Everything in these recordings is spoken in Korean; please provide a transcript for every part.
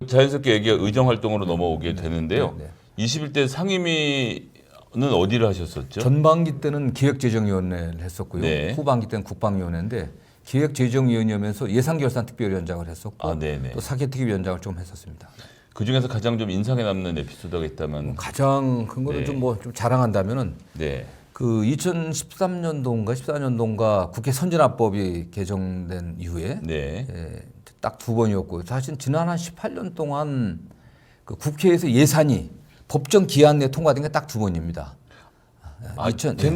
자연스럽게 얘기가 의정 활동으로 넘어오게 되는데요. 네. 21대 상임위는 어디를 하셨었죠? 전반기 때는 기획재정위원회를 했었고요. 네. 후반기 때는 국방위원회인데 기획재정위원회면서 예산결산특별위원장을 했었고 아, 네네. 또 사개특위위원장을 좀 했었습니다. 그 중에서 가장 좀 인상에 남는 에피소드가 있다면 가장 큰 거는 네. 좀 좀 자랑한다면은 네. 그 2013년도인가 14년도인가 국회 선진화법이 개정된 이후에 네. 딱 두 번이었고 사실 지난 한 18년 동안 그 국회에서 예산이 법정 기한 내에 통과된 게 딱 두 번입니다. 아,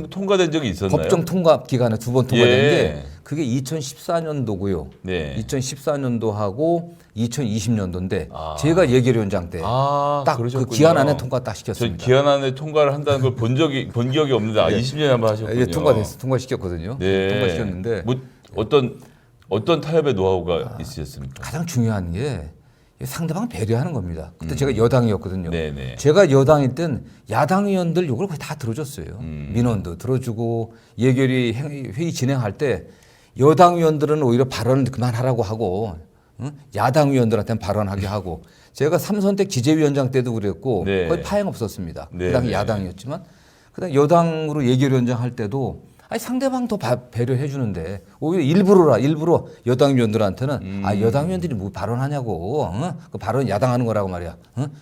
통과된 적이 있었나요? 법정 통과 기간에 두 번 통과된 예. 게 그게 2014년도고요. 네. 2014년도하고 2020년도인데 아. 제가 예결위원장 때 딱 그 그러셨군요. 기한 안에 통과 딱 저 시켰습니다. 기한 안에 통과를 한다는 걸 본 기억이 없는데 20년에 한번 하셨군요. 예, 통과시켰거든요. 네. 통과시켰는데 뭐 어떤 타협의 노하우가 있으셨습니까? 가장 중요한 게 상대방 배려하는 겁니다. 그때 제가 여당이었거든요. 네네. 제가 여당일 땐 야당 의원들 요걸 거의 다 들어줬어요. 음. 민원도 들어주고 예결위 회의 진행할 때 여당 의원들은 오히려 발언을 그만하라고 하고 야당 의원들한테는 발언하게 하고 제가 삼선택 기재위원장 때도 그랬고 네. 거의 파행 없었습니다. 네. 그 당시 야당이었지만 그다음 여당으로 예결위원장 할 때도 아니 상대방 더 배려해 주는데 오히려 일부러 여당 의원들한테는 여당 의원들이 뭐 발언하냐고 그 발언 야당하는 거라고 말이야.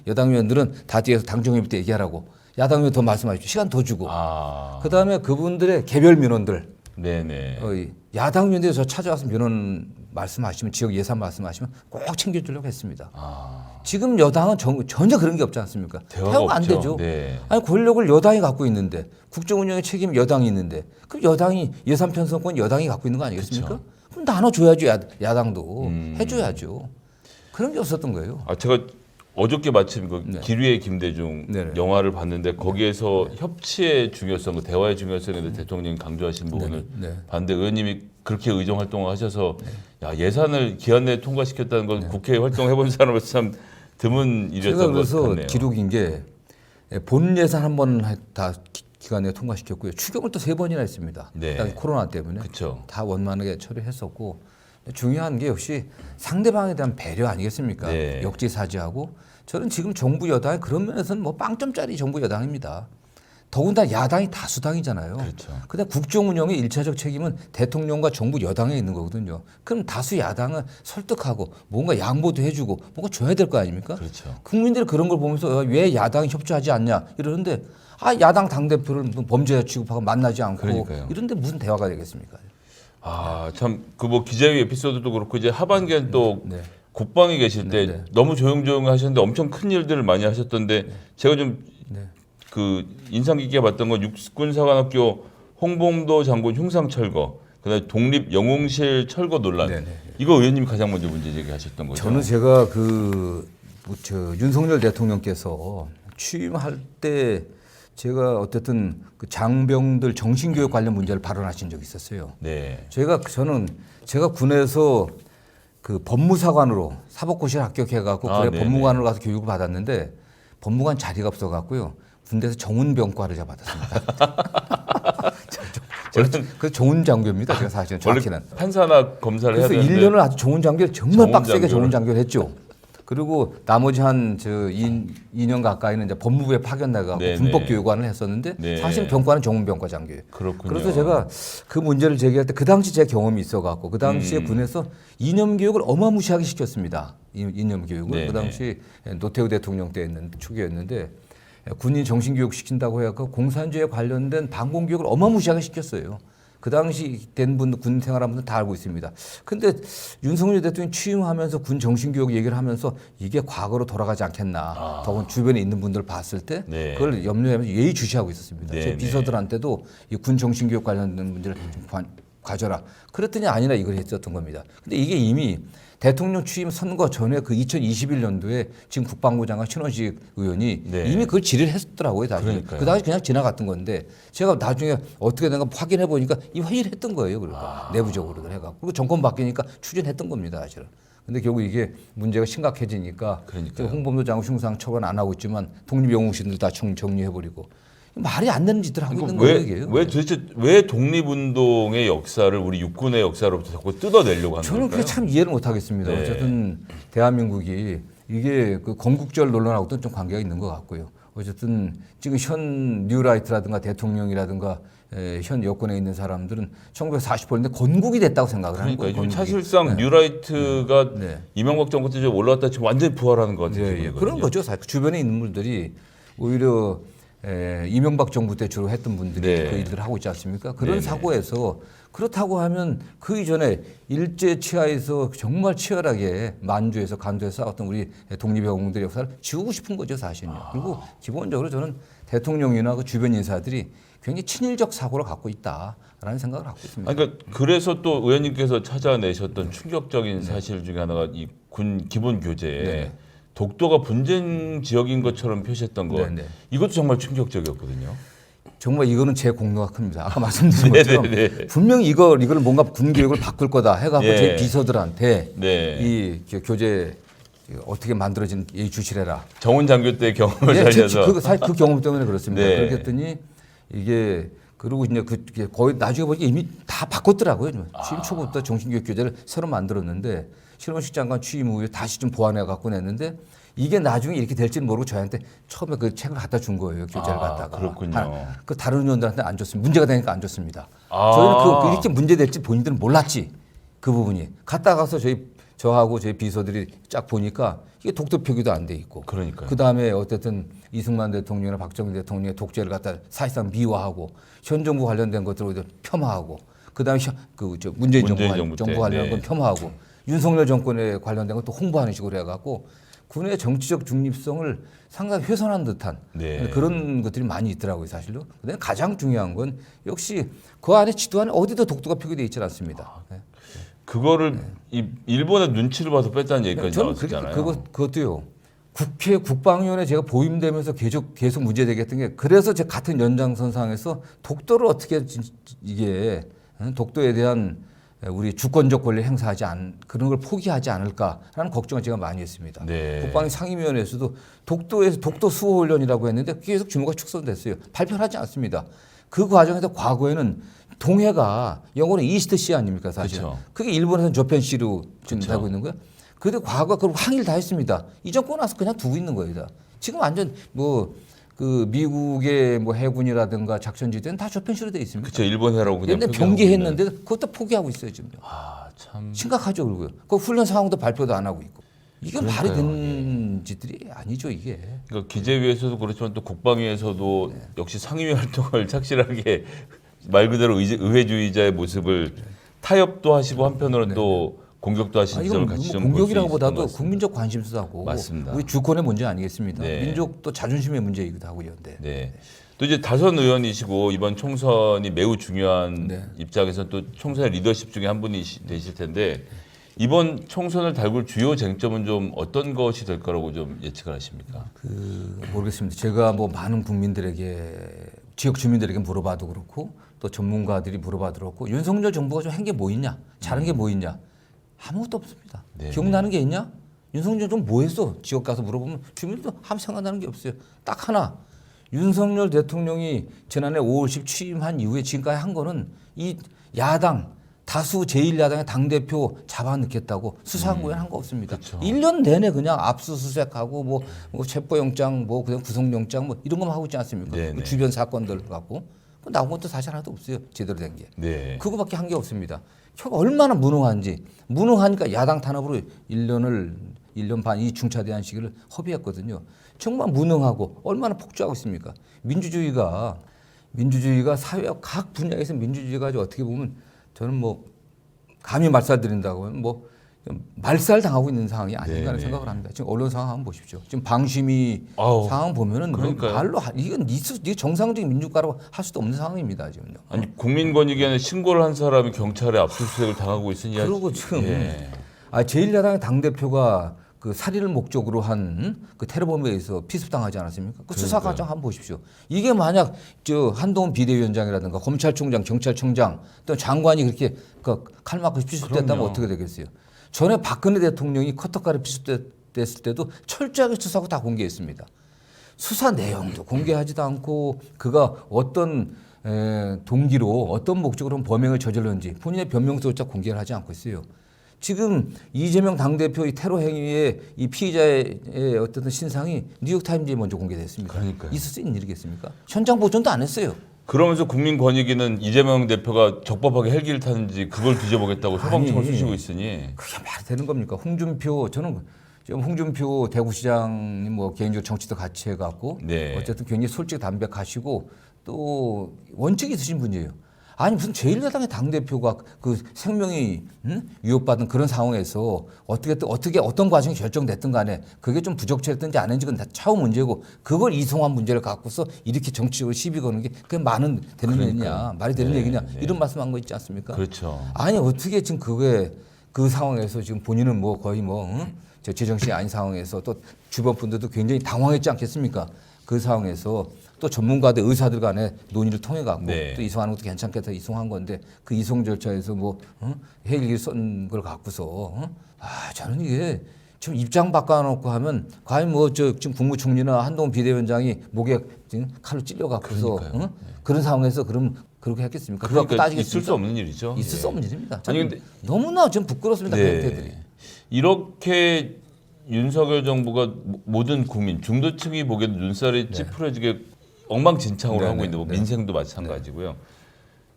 여당 의원들은 다 뒤에서 당정회의 때 얘기하라고 야당 의원 더 말씀하시고 시간 더 주고 그다음에 그분들의 개별 민원들 네네. 야당 의원들이 저 찾아와서 민원 말씀하시면 지역 예산 말씀하시면 꼭 챙겨주려고 했습니다. 지금 여당은 전혀 그런 게 없지 않습니까? 대화가 안 없죠. 되죠. 네. 아니 권력을 여당이 갖고 있는데 국정 운영의 책임 여당이 있는데 그럼 여당이 예산 편성권 여당이 갖고 있는 거 아니겠습니까? 그쵸. 그럼 나눠줘야죠. 야당도 해줘야죠. 그런 게 없었던 거예요. 제가 어저께 마침 그 네. 기류의 김대중 네네. 영화를 봤는데 거기에서 협치의 중요성, 그 대화의 중요성에 대해 대통령이 강조하신 부분을 네. 봤는데 의원님이 그렇게 의정 활동을 하셔서 야, 예산을 기한 내에 통과시켰다는 건 국회 활동해본 사람으로서 참 드문 제가 일이었던 것 그래서 같네요. 기록인 게 본 예산 한 번 다 기간에 통과시켰고요. 추경을 또 3번이나 했습니다. 네. 그다음에 코로나 때문에 그쵸. 다 원만하게 처리했었고 중요한 게 역시 상대방에 대한 배려 아니겠습니까? 네. 역지사지하고 저는 지금 정부 여당이 그런 면에서는 뭐 빵점짜리 정부 여당입니다. 더군다나 야당이 다수당이잖아요. 그렇죠. 근데 국정 운영의 일차적 책임은 대통령과 정부 여당에 있는 거거든요. 그럼 다수 야당은 설득하고 뭔가 양보도 해주고 뭔가 줘야 될 거 아닙니까? 그렇죠. 국민들이 그런 걸 보면서 왜 야당이 협조하지 않냐 이러는데 야당 당대표를 무슨 범죄자 취급하고 만나지 않고 그러니까요. 이런데 무슨 대화가 되겠습니까? 참 그 뭐 기자회 에피소드도 그렇고 이제 하반기엔 또 네. 국방에 계실 때 네. 너무 조용조용 하셨는데 엄청 큰 일들을 많이 하셨던데 제가 좀 네. 그 인상 깊게 봤던 건 육군사관학교 홍봉도 장군 흉상 철거, 그다음에 독립 영웅실 철거 논란. 네네. 이거 의원님이 가장 먼저 문제 제기하셨던 거죠. 저는 제가 윤석열 대통령께서 취임할 때 제가 어쨌든 그 장병들 정신교육 관련 문제를 발언하신 적이 있었어요. 네. 제가 군에서 그 법무사관으로 사법고시를 합격해갖고 네네. 법무관으로 가서 교육을 받았는데 법무관 자리가 없어갖고요. 군대에서 정운병과를 제가 받았습니다. 그 좋은 장교입니다. 제가 사실은 정확히는. 원래 판사나 검사를 해야 그래서 되는데 1년을 아주 좋은 장교를 정말 좋은 빡세게 장교를. 좋은 장교를 했죠. 그리고 나머지 한 2년 가까이는 이제 법무부에 파견 나가고 네네. 군법교육관을 했었는데 네. 사실 병과는 정운병과 장교예요. 그렇군요. 그래서 제가 그 문제를 제기할 때 그 당시 제 경험이 있어갖고 그 당시에 군에서 이념 교육을 어마무시하게 시켰습니다. 이념 교육을 네네. 그 당시 노태우 대통령 때 초기였는데 군인 정신교육 시킨다고 해서 공산주의에 관련된 반공교육을 어마무시하게 시켰어요. 그 당시 된 분, 군 생활한 분들 다 알고 있습니다. 근데 윤석열 대통령이 취임하면서 군 정신교육 얘기를 하면서 이게 과거로 돌아가지 않겠나. 더군 주변에 있는 분들 봤을 때 네. 그걸 염려하면서 예의주시하고 있었습니다. 네, 제 비서들한테도 이 군 정신교육 관련된 문제를 좀 가져라. 그랬더니 아니라 이걸 했었던 겁니다. 근데 이게 이미 대통령 취임 선거 전에 그 2021년도에 지금 국방부 장관 신원식 의원이 네. 이미 그걸 질의를 했었더라고요. 그러니까요. 그 당시 그냥 지나갔던 건데 제가 나중에 어떻게 된가 확인해 보니까 이 회의를 했던 거예요. 그러니까 내부적으로도 해갖고 그리고 정권 바뀌니까 추진했던 겁니다. 사실은. 근데 결국 이게 문제가 심각해지니까 그러니까요. 홍범도 장관 흉상 처벌 안 하고 있지만 독립영웅신들 다 정리해버리고 말이 안 되는 짓들 하고 있는 거예요. 이게. 왜 도대체 왜 독립운동의 역사를 우리 육군의 역사로부터 자꾸 뜯어내려고 하는 저는 걸까요? 그게 참 이해를 못 하겠습니다. 네. 어쨌든 대한민국이 이게 그 건국절 논란하고도 좀 관계가 있는 것 같고요. 어쨌든 지금 현 뉴라이트라든가 대통령이라든가 현 여권에 있는 사람들은 1948년에 건국이 됐다고 생각을 하는 그러니까 거예요. 지금 건국이. 사실상 뉴라이트가 네. 이명박 정부 때 좀 올라왔다 지금 완전히 부활하는 것 같은 기분이거든요. 그런 거죠. 사실 주변에 있는 분들이 오히려 이명박 정부 때 주로 했던 분들이 네. 그 일들을 하고 있지 않습니까? 그런 네네. 사고에서 그렇다고 하면 그 이전에 일제 치하에서 정말 치열하게 만주에서 간도에서 싸웠던 우리 독립영웅들의 역사를 지우고 싶은 거죠, 사실은요. 그리고 기본적으로 저는 대통령이나 그 주변 인사들이 굉장히 친일적 사고를 갖고 있다라는 생각을 갖고 있습니다. 그러니까 그래서 또 의원님께서 찾아내셨던 충격적인 사실 중에 하나가 이 군 기본 교재에 네. 독도가 분쟁 지역인 것처럼 표시했던 거 네. 이것도 정말 충격적이었거든요. 정말 이거는 제 공로가 큽니다. 아까 말씀드린 것처럼 네네네. 분명히 이걸 뭔가 군 교육을 바꿀 거다 해갖고 예. 제 비서들한테 네. 이 교재 어떻게 만들어진 이 주시래라. 정훈 장교 때 경험을 살려서 사실 그 경험 때문에 그렇습니다. 네. 그렇게 했더니 이게 그리고 이제 그게 거의 나중에 보니까 이미 다 바꿨더라고요. 취임 초부터 정신교육 교재를 새로 만들었는데 실원식 장관 취임 후에 다시 좀 보완해 갖고 냈는데 이게 나중에 이렇게 될지는 모르고 저희한테 처음에 그 책을 갖다 준 거예요. 교재를 갖다가. 그렇군요. 그 다른 의원들한테 안 줬습니다. 문제가 되니까 안 줬습니다. 아. 저희는 이렇게 문제 될지 본인들은 몰랐지. 그 부분이. 갔다 가서 저하고 저희 비서들이 쫙 보니까 이게 독도 표기도 안 돼 있고. 그러니까요. 그 다음에 어쨌든 이승만 대통령이나 박정희 대통령의 독재를 갖다 사실상 미화하고 현 정부 관련된 것들을 폄하하고 그 다음에 문재인 정부 때, 관련한 네. 건 폄하하고 윤석열 정권에 관련된 건 또 홍보하는 식으로 해갖고 군의 정치적 중립성을 상당히 훼손한 듯한 네. 그런 것들이 많이 있더라고요, 사실로. 근데 가장 중요한 건 역시 그 안에 지도 안에 어디도 독도가 표기되어 있지 않습니다. 네. 그거를 이 일본의 눈치를 봐서 뺐다는 얘기까지 저는 나왔잖아요. 그것도요. 국회 국방위원회 제가 보임되면서 계속 문제되게 했던 게 그래서 제가 같은 연장선상에서 독도를 어떻게 이게 독도에 대한 우리 주권적 권리를 행사하지 그런 걸 포기하지 않을까라는 걱정을 제가 많이 했습니다. 네. 국방위 상임위원회에서도 독도에서 독도 수호 훈련이라고 했는데 계속 규모가 축소됐어요. 발표를 하지 않습니다. 그 과정에서 과거에는 동해가 영어로 이스트 시 아닙니까 사실. 그쵸. 그게 일본에서는 저편 시로 지금 그쵸. 되고 있는 거예요. 근데 과거 그럼 항의를 다 했습니다. 이 정권 와서 그냥 두고 있는 거예요. 다. 지금 완전 그 미국의 해군이라든가 작전지대는 다 저편시로 돼 있습니다. 그렇죠. 일본 해라고 그냥 옛날 표기하고 병기했는데 그것도 포기하고 있어요 지금. 참. 심각하죠 그리고요. 그 훈련 상황도 발표도 안 하고 있고. 이게 말이 그러니까요. 되는 짓들이 아니죠 이게. 그러니까 기재위에서도 그렇지만 또 국방위에서도 역시 상임위 활동을 착실하게 말 그대로 의회주의자의 모습을 타협도 하시고 한편으로는 또 공격도 하신 지점을 같이 좀 볼수 공격이라고보다도 국민적 관심사고 맞습니다. 우리 주권의 문제 아니겠습니까? 네. 민족도 자존심의 문제이기도 하고요. 네. 네. 또 이제 다선 의원이시고 이번 총선이 매우 중요한 네. 입장에서 또 총선의 리더십 중에 한 분이 되실 텐데 이번 총선을 달굴 주요 쟁점은 좀 어떤 것이 될 거라고 좀 예측을 하십니까? 모르겠습니다. 제가 많은 국민들에게 지역 주민들에게 물어봐도 그렇고 또 전문가들이 물어봐도 그렇고 윤석열 정부가 좀 한 게 뭐 있냐? 잘한 게 뭐 있냐? 아무것도 없습니다. 네. 기억나는 게 있냐? 윤석열 좀 뭐 했어? 지역 가서 물어보면 주민들도 아무 생각나는 게 없어요. 딱 하나. 윤석열 대통령이 지난해 5월 10 취임한 이후에 지금까지 한 거는 이 야당 다수 제1야당의 당대표 잡아넣겠다고 수사한 거에는 한 거 없습니다. 그쵸. 1년 내내 그냥 압수수색하고 뭐 체포영장 그냥 구속영장 이런 것만 하고 있지 않습니까? 네네. 그 주변 사건들 갖고 나온 것도 사실 하나도 없어요. 제대로 된 게. 네. 그거밖에 한 게 없습니다. 얼마나 무능한지 무능하니까 야당 탄압으로 1년 반 이 중차대한 시기를 허비했거든요. 정말 무능하고 얼마나 폭주하고 있습니까? 민주주의가 사회와 각 분야에서 민주주의가 어떻게 보면 저는 감히 말살드린다고 하면 말살 당하고 있는 상황이 아닌가 하는 네네. 생각을 합니다. 지금 언론 상황 한번 보십시오. 지금 방심위 아우, 상황 보면은 그러니까요. 말로 이게 정상적인 민주가라고 할 수도 없는 상황입니다 지금요. 아니 국민권익위원회 신고를 한 사람이 경찰에 압수수색을 당하고 있으니 그리고 지금 예. 제1야당의 당대표가 그 살인을 목적으로 한 그 테러범에 의해서 피습당하지 않았습니까? 그 수사 과정 한번 보십시오. 이게 만약 한동훈 비대위원장이라든가 검찰총장, 경찰청장 또 장관이 그렇게 칼 맞고 피습됐다면 그럼요. 어떻게 되겠어요? 전에 박근혜 대통령이 커터칼에 피습됐을 때도 철저하게 수사하고 다 공개했습니다. 수사 내용도 공개하지도 않고 그가 어떤 동기로 어떤 목적으로 범행을 저질렀는지 본인의 변명조차 공개를 하지 않고 있어요. 지금 이재명 당대표 이 테러 행위의 이 피의자의 어떤 신상이 뉴욕타임즈에 먼저 공개됐습니다. 그러니까요. 있을 수 있는 일이겠습니까? 현장 보존도 안 했어요. 그러면서 국민권익위는 이재명 대표가 적법하게 헬기를 타는지 그걸 뒤져보겠다고 소방청을 아니, 쑤시고 있으니 그게 말이 되는 겁니까? 홍준표 저는 지금 홍준표 대구시장님 뭐 개인적으로 정치도 같이 해갖고 네. 어쨌든 굉장히 솔직 담백하시고 또 원칙이 있으신 분이에요. 아니 무슨 제1야당의 당 대표가 그 생명이 위협받은 그런 상황에서 어떻게 어떤 과정이 결정됐든 간에 그게 좀 부적절했든지 안 했는지 그건 다 차후 문제고 그걸 이송한 문제를 갖고서 이렇게 정치적으로 시비 거는 게 그게 되는 얘기냐 말이 되는 네, 얘기냐 네. 이런 말씀한 거 있지 않습니까? 그렇죠. 아니 어떻게 지금 그게 그 상황에서 지금 본인은 뭐 거의 저 제정신이 아닌 상황에서 또 주변 분들도 굉장히 당황했지 않겠습니까? 그 상황에서 또 전문가들 의사들 간의 논의를 통해 갖고 네. 또 이송하는 것도 괜찮겠다 이송한 건데 그 이송 절차에서 뭐 헬기를 쏜 걸 갖고서 저는 이게 지금 입장 바꿔놓고 하면 과연 뭐 저 지금 국무총리나 한동훈 비대위원장이 목에 지금 칼로 찔려 갖고서 그런 상황에서 그럼 그렇게 했겠습니까? 그거 갖고 그러니까 따지겠습니까? 있을 수 없는 일이죠. 있을 수 예. 없는 일입니다. 아니, 근데 너무나 좀 부끄럽습니다. 그 행태들이. 이렇게 윤석열 정부가 모든 국민 중도층이 보기에도 눈살이 찌푸려지게 엉망진창으로 네, 하고 네, 있는데 뭐 네. 민생도 마찬가지고요.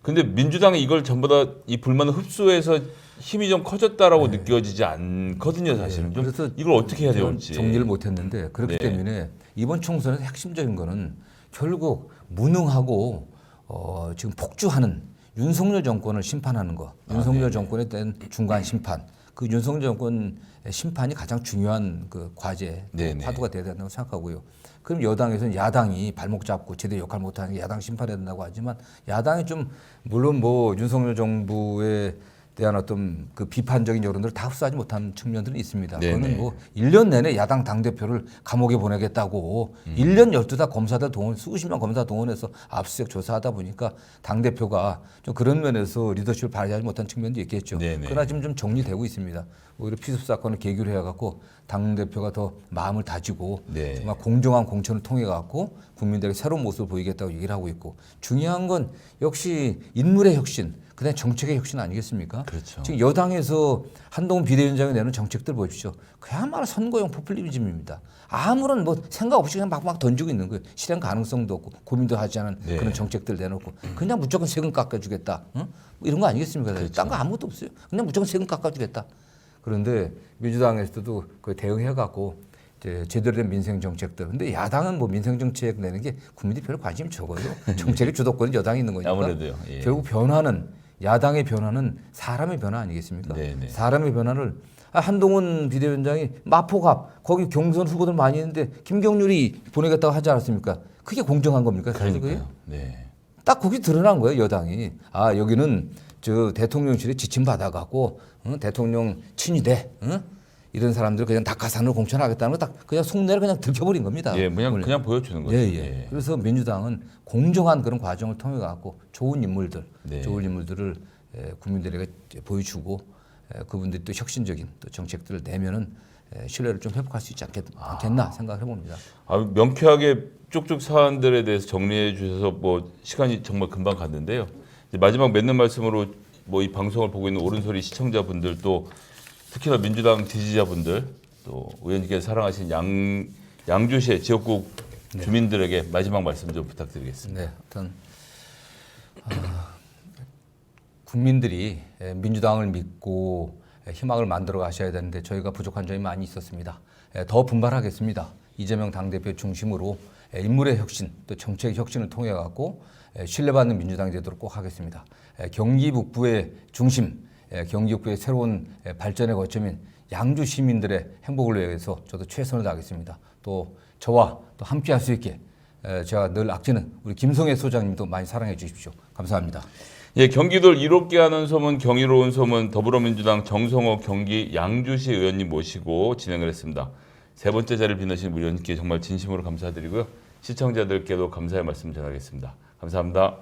근데 민주당이 이걸 전부 다 이 불만을 흡수해서 힘이 좀 커졌다라고 느껴지지 않거든요, 사실은. 좀 그래서 이걸 어떻게 해야 될지. 정리를 못했는데 그렇기 네. 때문에 이번 총선에서 핵심적인 거는 결국 무능하고 지금 폭주하는 윤석열 정권을 심판하는 거. 윤석열 정권에 대한 중간 심판. 그 윤석열 정권 심판이 가장 중요한 그 과제, 네네. 화두가 돼야 된다고 생각하고요. 그럼 여당에서는 야당이 발목 잡고 제대로 역할 못하는 게 야당 심판해야 된다고 하지만 야당이 좀 물론 뭐 윤석열 정부에 대한 어떤 그 비판적인 여론들을 다 흡수하지 못한 측면들은 있습니다. 네네. 그거는 뭐 1년 내내 야당 당대표를 감옥에 보내겠다고 1년 12달 검사들 수십 명 검사 동원해서 압수수색 조사하다 보니까 당대표가 좀 그런 면에서 리더십을 발휘하지 못한 측면도 있겠죠. 네네. 그러나 지금 좀 정리되고 있습니다. 오히려 피습 사건을 계기로 해갖고 당대표가 더 마음을 다지고 네. 정말 공정한 공천을 통해 갖고 국민들에게 새로운 모습을 보이겠다고 얘기를 하고 있고 중요한 건 역시 인물의 혁신 그다음에 정책의 혁신 아니겠습니까? 그렇죠. 지금 여당에서 한동훈 비대위원장이 내는 정책들 보십시오. 그야말로 선거용 포퓰리즘입니다. 아무런 뭐 생각 없이 그냥 막 던지고 있는 거예요. 실행 가능성도 없고 고민도 하지 않은 네. 그런 정책들 내놓고 그냥 무조건 세금 깎아주겠다. 뭐 이런 거 아니겠습니까? 그렇죠. 딴 거 아무것도 없어요. 그냥 무조건 세금 깎아주겠다. 그런데 민주당에서도 그 대응해갖고 이제 제대로 된 민생 정책들. 근데 야당은 뭐 민생 정책 내는 게 국민들이 별로 관심이 적어요. 정책의 주도권이 여당이 있는 거니까. 아무래도요. 예. 결국 야당의 변화는 사람의 변화 아니겠습니까? 네네. 사람의 변화를 한동훈 비대위원장이 마포갑 거기 경선 후보들 많이 있는데 김경률이 보내겠다고 하지 않았습니까? 그게 공정한 겁니까? 사실 그게? 그러니까요. 네. 딱 거기 드러난 거예요, 여당이. 여기는 저 대통령실에 지침 받아갖고 대통령 친위대 이런 사람들 그냥 낙하산으로 공천하겠다는 거 딱 그냥 속내를 그냥 들켜버린 겁니다. 예, 원래. 그냥 보여주는 거죠. 예, 예. 그래서 민주당은 공정한 그런 과정을 통해 갖고 좋은 인물들을 국민들에게 보여주고 그분들이 또 혁신적인 또 정책들을 내면은 신뢰를 좀 회복할 수 있지 않겠나 생각해 봅니다. 명쾌하게 쭉쭉 사안들에 대해서 정리해 주셔서 뭐 시간이 정말 금방 갔는데요. 이제 마지막 맺는 말씀으로 뭐 이 방송을 보고 있는 옳은소리 시청자분들 또 특히나 민주당 지지자분들 또 의원님께서 사랑하신 양주시의 지역국 주민들에게 마지막 말씀 좀 부탁드리겠습니다. 네, 어떤 국민들이 민주당을 믿고 희망을 만들어 가셔야 되는데 저희가 부족한 점이 많이 있었습니다. 더 분발하겠습니다. 이재명 당대표 중심으로 인물의 혁신 또 정책의 혁신을 통해 갖고 신뢰받는 민주당이 되도록 꼭 하겠습니다. 경기 북부의 중심, 경기 북부의 새로운 발전의 거점인 양주 시민들의 행복을 위해서 저도 최선을 다하겠습니다. 또 저와 또 함께할 수 있게 제가 늘 아끼는 우리 김성애 소장님도 많이 사랑해 주십시오. 감사합니다. 예, 경기도를 이롭게 하는 소문, 경이로운 소문 더불어민주당 정성호 경기 양주시 의원님 모시고 진행을 했습니다. 세 번째 자리를 빛내신 우리 의원님께 정말 진심으로 감사드리고요. 시청자들께도 감사의 말씀 전하겠습니다. 감사합니다.